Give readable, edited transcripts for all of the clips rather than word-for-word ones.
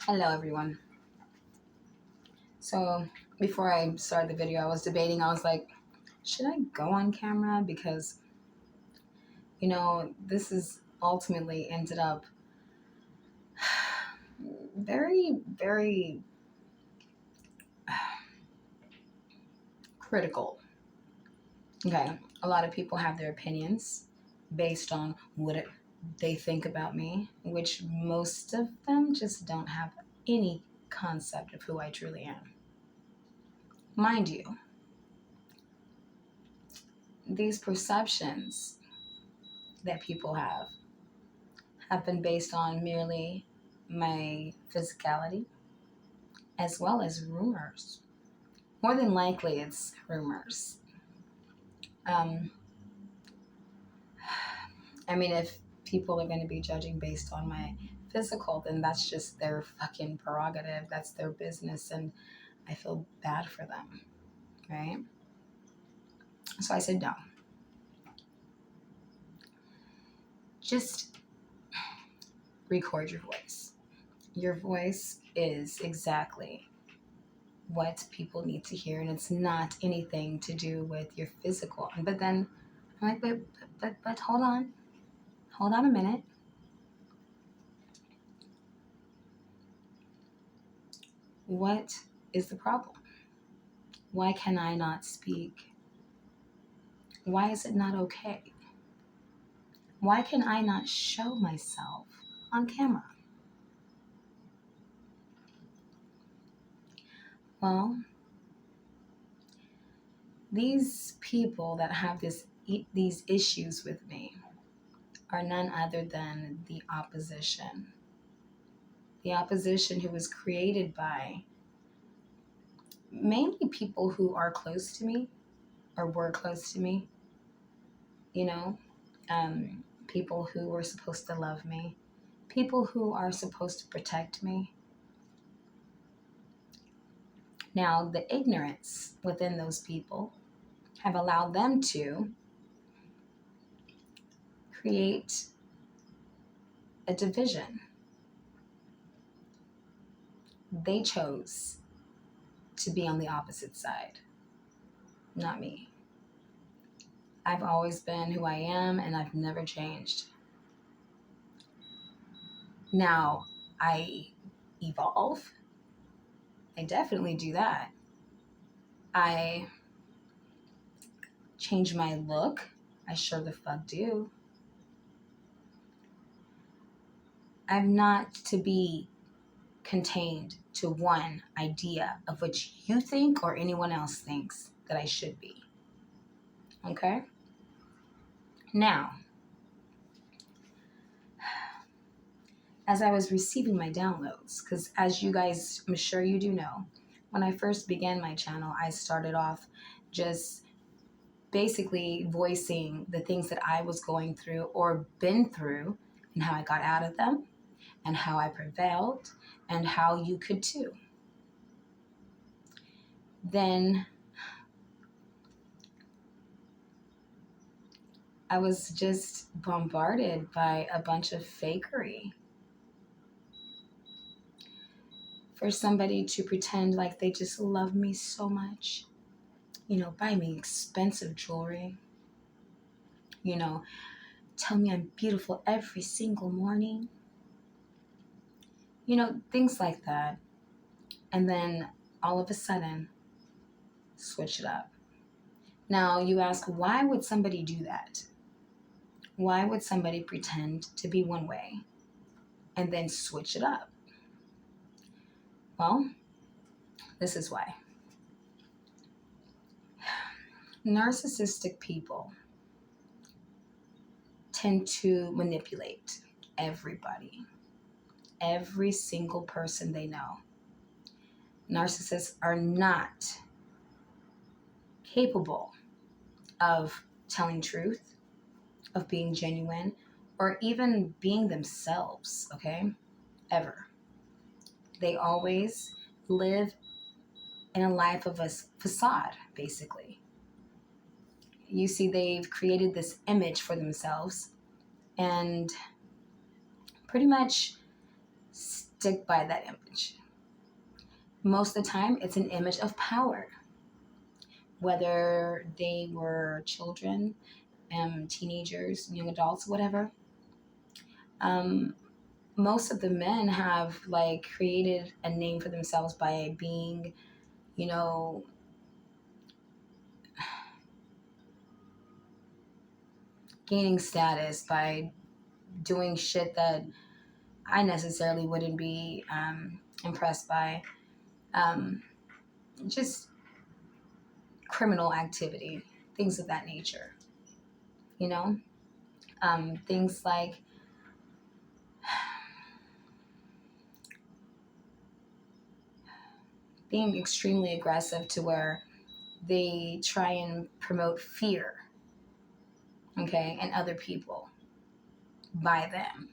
Hello, everyone. So, before I started the video, I was debating. I was like, should I go on camera? Because, this is ultimately ended up very, very critical. Okay. A lot of people have their opinions based on they think about me, which most of them just don't have any concept of who I truly am. Mind you, these perceptions that people have been based on merely my physicality as well as rumors. More than likely, it's rumors. Um, I mean, if people are going to be judging based on my physical, then that's just their fucking prerogative. That's their business, and I feel bad for them, right? So I said, no. Just record your voice. Your voice is exactly what people need to hear, and it's not anything to do with your physical. But then I'm like, but hold on a minute. What is the problem? Why can I not speak? Why is it not okay? Why can I not show myself on camera? Well, these people that have these issues with me are none other than the opposition. The opposition who was created by mainly people who are close to me or were close to me, you know, people who were supposed to love me, people who are supposed to protect me. Now, the ignorance within those people have allowed them to create a division. They chose to be on the opposite side, not me. I've always been who I am and I've never changed. Now, I evolve. I definitely do that. I change my look. I sure the fuck do. I'm not to be contained to one idea of which you think or anyone else thinks that I should be. Okay? Now, as I was receiving my downloads, because as you guys, I'm sure you do know, when I first began my channel, I started off just basically voicing the things that I was going through or been through and how I got out of them and how I prevailed and how you could too. Then I was just bombarded by a bunch of fakery for somebody to pretend like they just love me so much. Buy me expensive jewelry. You know, tell me I'm beautiful every single morning. Things like that. And then all of a sudden, switch it up. Now, you ask, why would somebody do that? Why would somebody pretend to be one way and then switch it up? Well, this is why. Narcissistic people tend to manipulate everybody, every single person they know. Narcissists are not capable of telling truth, of being genuine, or even being themselves, okay? Ever. They always live in a life of a facade, basically. You see, they've created this image for themselves and pretty much stick by that image. Most of the time, it's an image of power, whether they were children, teenagers, young adults, whatever. Um, Most of the men have like created a name for themselves by being, you know, gaining status by doing shit that I necessarily wouldn't be impressed by. Um, just criminal activity, things of that nature, you know? Things like being extremely aggressive to where they try and promote fear, okay, and other people by them.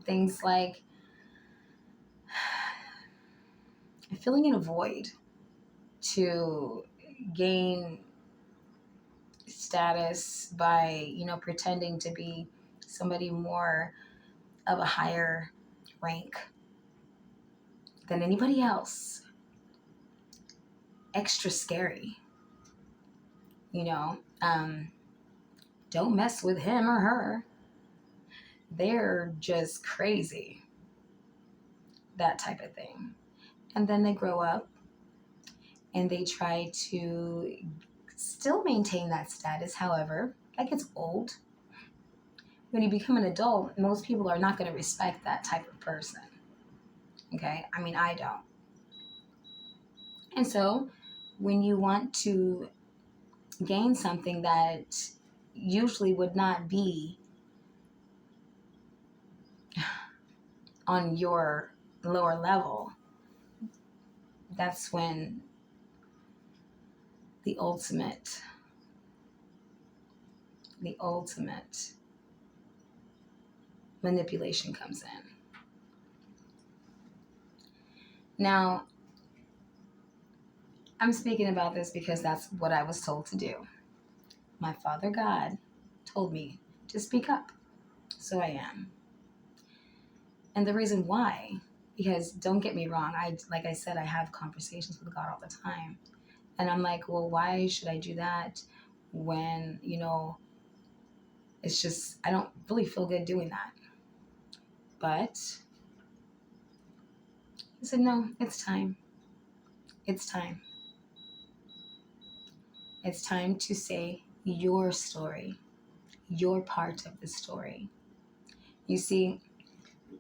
Things like filling in a void to gain status by, pretending to be somebody more of a higher rank than anybody else. Extra scary, you know. Don't mess with him or her. They're just crazy. That type of thing. And then they grow up and they try to still maintain that status. However, that gets old. When you become an adult, most people are not going to respect that type of person. Okay? I mean, I don't. And so, when you want to gain something that usually would not be on your lower level, that's when the ultimate manipulation comes in. Now, I'm speaking about this because that's what I was told to do. My Father God told me to speak up. So I am. And the reason why, because don't get me wrong, like I said, I have conversations with God all the time. And I'm like, well, why should I do that when, it's just, I don't really feel good doing that. But he said, no, it's time. It's time. It's time to say your story, your part of the story. You see,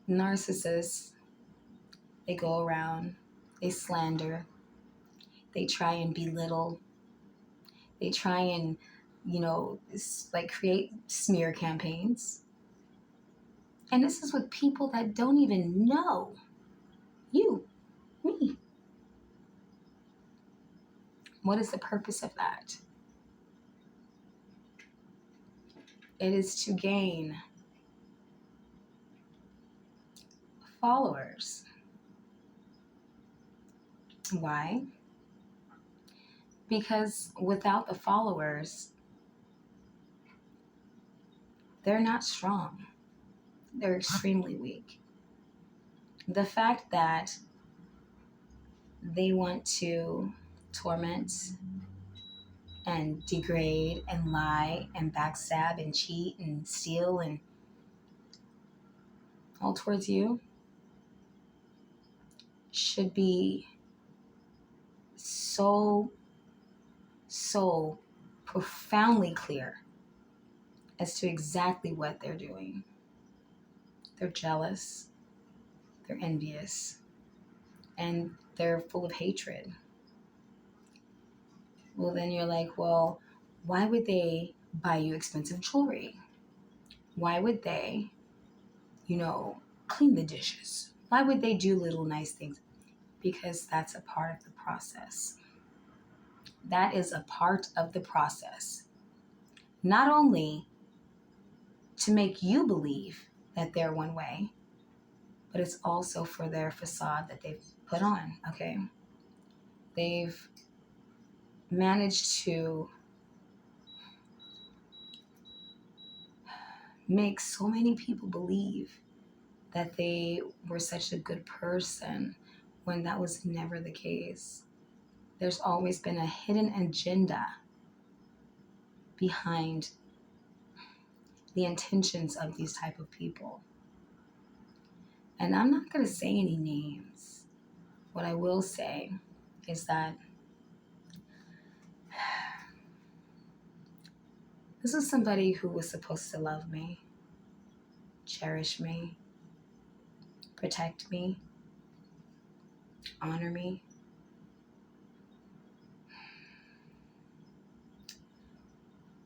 narcissists, they go around, they slander, they try and belittle, they try and, like create smear campaigns. And this is with people that don't even know you, me. What is the purpose of that? It is to gain followers. Why? Because without the followers, they're not strong. They're extremely weak. The fact that they want to torment and degrade and lie and backstab and cheat and steal and all towards you should be so profoundly clear as to exactly what they're doing. They're jealous, they're envious, and they're full of hatred. Well, then you're like, well, why would they buy you expensive jewelry? Why would they, clean the dishes? Why would they do little nice things? Because that's a part of the process. That is a part of the process. Not only to make you believe that they're one way, but it's also for their facade that they've put on, okay? They've managed to make so many people believe that they were such a good person when that was never the case. There's always been a hidden agenda behind the intentions of these type of people. And I'm not going to say any names. What I will say is that this is somebody who was supposed to love me, cherish me, protect me, honor me.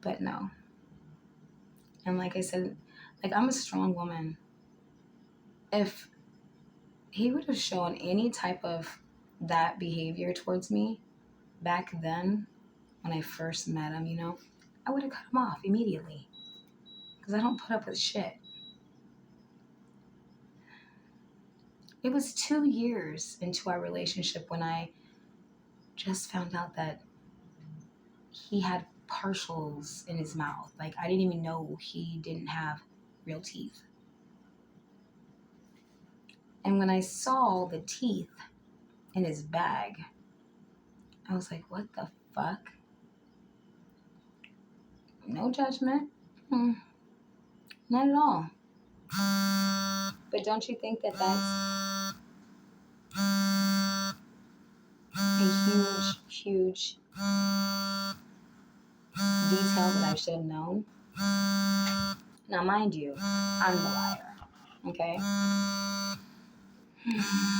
But no. And like I said, like, I'm a strong woman. If he would have shown any type of that behavior towards me back then when I first met him, I would have cut him off immediately because I don't put up with shit. It was 2 years into our relationship when I just found out that he had partials in his mouth. Like, I didn't even know he didn't have real teeth. And when I saw the teeth in his bag, I was like, what the fuck? No judgment. Not at all. But don't you think that that's a huge detail that I should have known? Now, mind you, I'm the liar. Okay?